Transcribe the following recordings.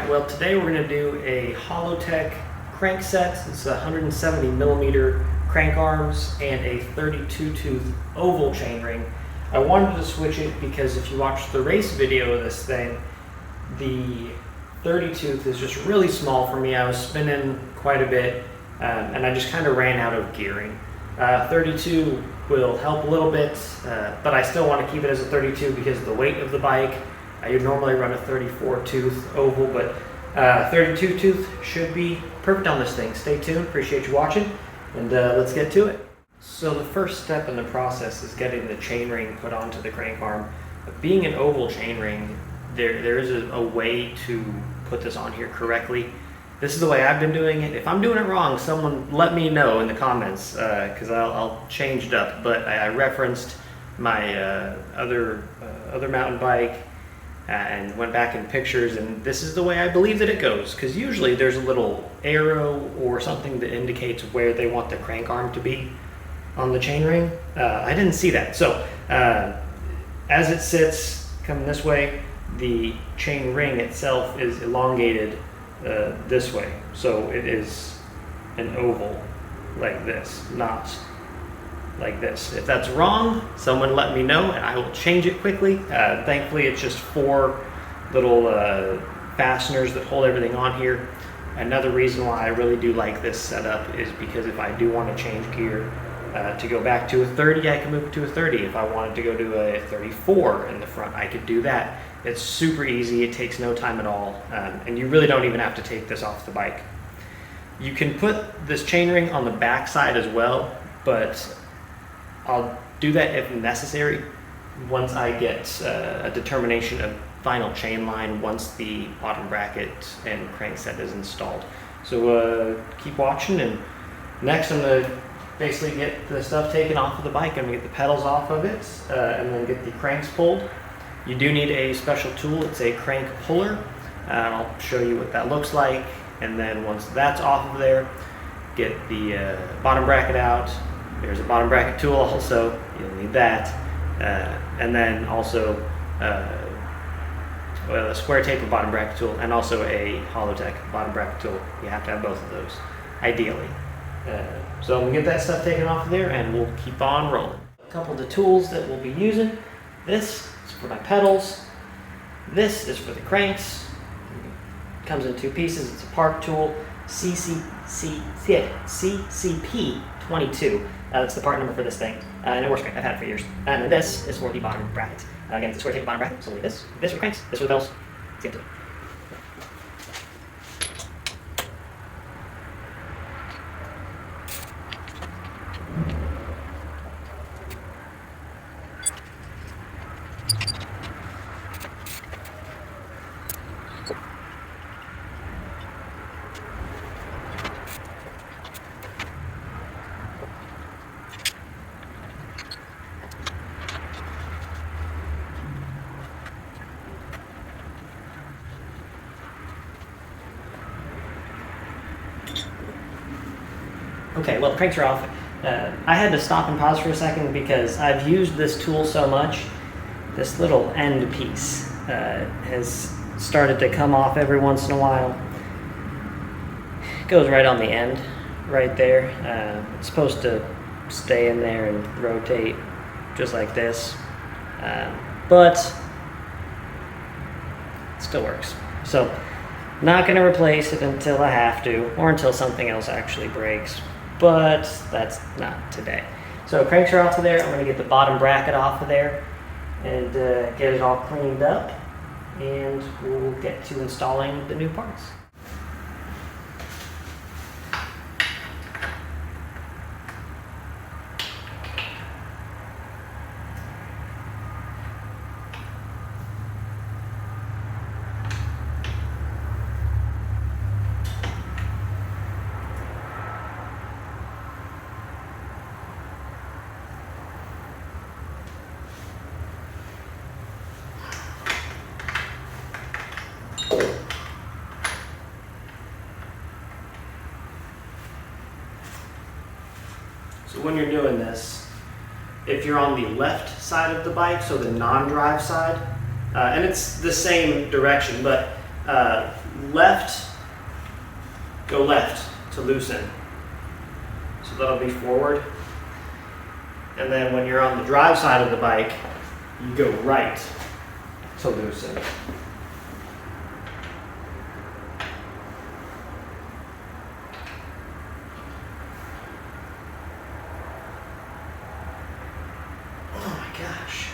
Alright, well today we're going to do a Hollowtech crankset. It's 170 millimeter crank arms and a 32 tooth oval chainring. I wanted to switch it because if you watch the race video of this thing, the 30 tooth is just really small for me. I was spinning quite a bit and I just kind of ran out of gearing. 32 will help a little bit, but I still want to keep it as a 32 because of the weight of the bike. I normally run a 34 tooth oval, but 32 tooth should be perfect on this thing. Stay tuned, appreciate you watching, and let's get to it. So the first step in the process is getting the chainring put onto the crank arm. Being an oval chainring, there is a way to put this on here correctly. This is the way I've been doing it. If I'm doing it wrong, someone let me know in the comments, because I'll change it up. But I referenced my other mountain bike and went back in pictures, and this is the way I believe that it goes, because usually there's a little arrow or something that indicates where they want the crank arm to be on the chainring. I didn't see that. So as it sits coming this way, the chain ring itself is elongated this way, so it is an oval like this, not like this. If that's wrong, someone let me know and I will change it quickly. Thankfully it's just 4 little fasteners that hold everything on here. Another reason why I really do like this setup is because if I do want to change gear to go back to a 30, I can move it to a 30. If I wanted to go to a 34 in the front, I could do that. It's super easy, it takes no time at all, and you really don't even have to take this off the bike. You can put this chainring on the back side as well, but I'll do that if necessary once I get a determination of final chain line once the bottom bracket and crankset is installed. So keep watching, and next I'm going to basically get the stuff taken off of the bike. I'm going to get the pedals off of it and then get the cranks pulled. You do need a special tool. It's a crank puller. I'll show you what that looks like, and then once that's off of there, get the bottom bracket out. There's a bottom bracket tool also, you'll need that, and then also a square taper bottom bracket tool, and also a Hollowtech bottom bracket tool. You have to have both of those, ideally. So I'm gonna get that stuff taken off of there and we'll keep on rolling. A couple of the tools that we'll be using. This is for my pedals. This is for the cranks. It comes in 2 pieces. It's a park tool, CCP 22. That's the part number for this thing, and it works great. I've had it for years. And this is for the bottom bracket. Again, it's a square tape bottom bracket, so we'll need this for the cranks, this for the pedals. Let's get to it. Okay, well the cranks are off. I had to stop and pause for a second because I've used this tool so much. This little end piece has started to come off every once in a while. It goes right on the end, right there. It's supposed to stay in there and rotate just like this, but it still works. So, not going to replace it until I have to, or until something else actually breaks. But that's not today. So cranks are off of there. I'm going to get the bottom bracket off of there and get it all cleaned up, and we'll get to installing the new parts. So when you're doing this, if you're on the left side of the bike, so the non-drive side, and it's the same direction, but left, go left to loosen. So that'll be forward. And then when you're on the drive side of the bike, you go right to loosen. Oh my gosh.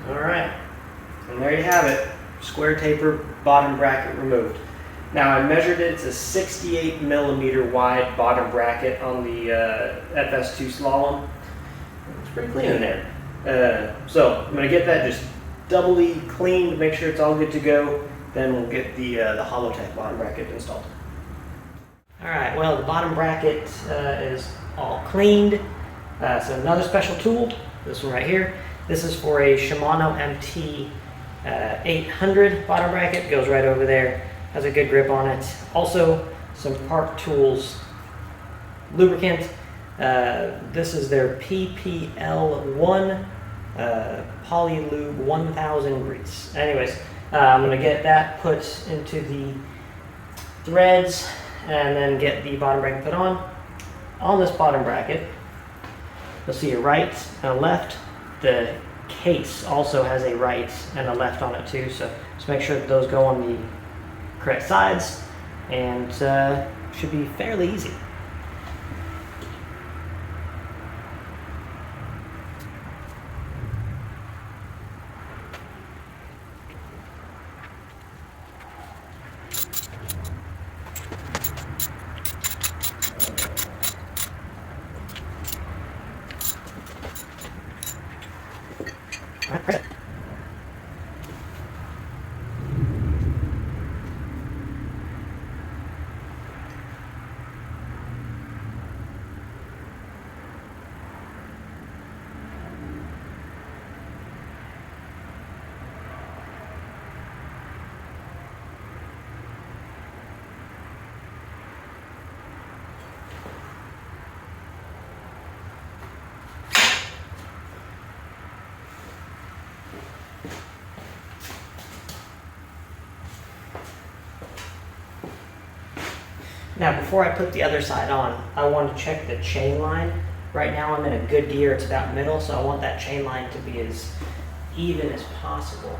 All right, and there you have it. Square taper bottom bracket removed. Now I measured it. It's a 68 millimeter wide bottom bracket on the FS2 Slalom. It's pretty clean in there. So I'm gonna get that just doubly cleaned to make sure it's all good to go. Then we'll get the Holotech bottom bracket installed. All right, well, the bottom bracket is all cleaned. So another special tool, this one right here. This is for a Shimano MT 800 bottom bracket. Goes right over there. Has a good grip on it. Also, some Park Tools lubricant. This is their PPL1 Polylube 1000 grease. Anyways, I'm going to get that put into the threads and then get the bottom bracket put on. On this bottom bracket, you'll see a right and a left. The case also has a right and a left on it too, so just make sure that those go on the correct sides, and should be fairly easy. Now, before I put the other side on, I want to check the chain line. Right now I'm in a good gear, it's about middle, so I want that chain line to be as even as possible.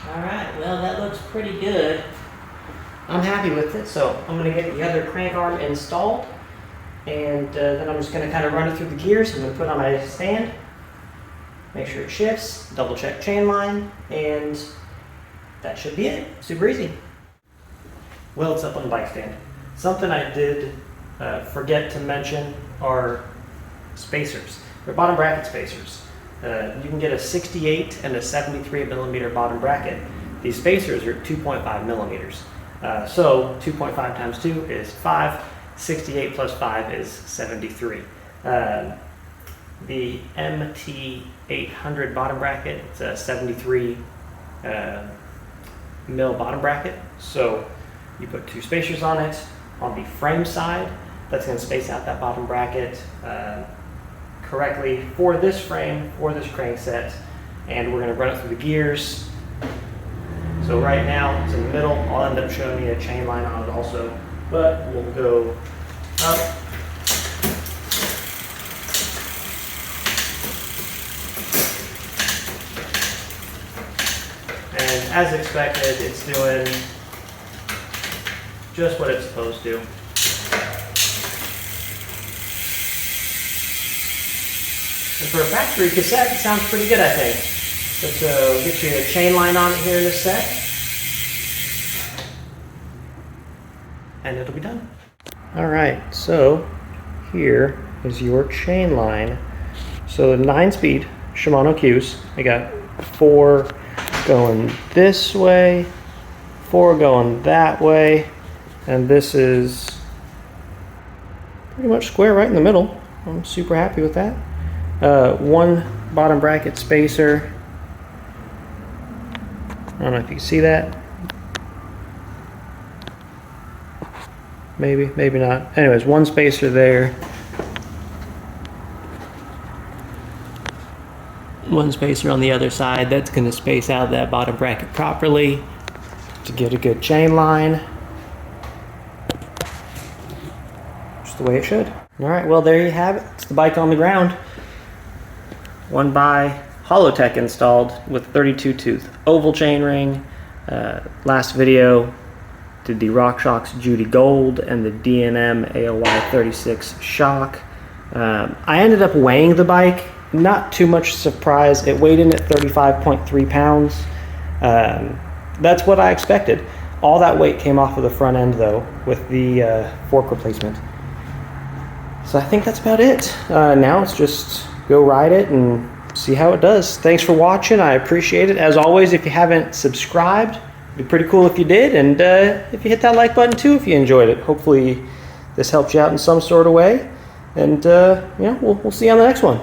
Alright, well, that looks pretty good. I'm happy with it, so I'm going to get the other crank arm installed, and then I'm just going to kind of run it through the gears. I'm going to put it on my stand, make sure it shifts, double check chain line, and that should be it. Super easy. Well, it's up on the bike stand. Something I did forget to mention are spacers. They're bottom bracket spacers. You can get a 68 and a 73 millimeter bottom bracket. These spacers are 2.5 millimeters. So 2.5 times 2 is 5. 68 plus 5 is 73. The MT 800 bottom bracket, it's a 73 mil bottom bracket. So you put two spacers on it. On the frame side, that's going to space out that bottom bracket correctly for this frame, for this crankset, and we're going to run it through the gears. So right now it's in the middle. I'll end up showing you a chain line on it also, but we'll go up. as expected, it's doing just what it's supposed to. And for a factory cassette, it sounds pretty good, I think. Let's get you a chain line on it here in a sec. And it'll be done. All right, so here is your chain line. So the 9-speed Shimano Qs. I got 4 going this way, 4 going that way, and this is pretty much square right in the middle. I'm super happy with that. 1 bottom bracket spacer. I don't know if you can see that. Maybe, maybe not. Anyways, 1 spacer there. 1 spacer on the other side. That's going to space out that bottom bracket properly to get a good chain line. Just the way it should. All right, well, there you have it. It's the bike on the ground. 1x Holotech installed with 32 tooth oval chainring. Last video did the RockShox Judy Gold and the D&M AOY 36 shock. I ended up weighing the bike. Not too much surprise. It weighed in at 35.3 pounds. That's what I expected. All that weight came off of the front end though with the fork replacement. So I think that's about it. Now it's just go ride it and see how it does. Thanks for watching. I appreciate it. As always, if you haven't subscribed, it'd be pretty cool if you did. And if you hit that like button too, if you enjoyed it. Hopefully this helped you out in some sort of way. And we'll see you on the next one.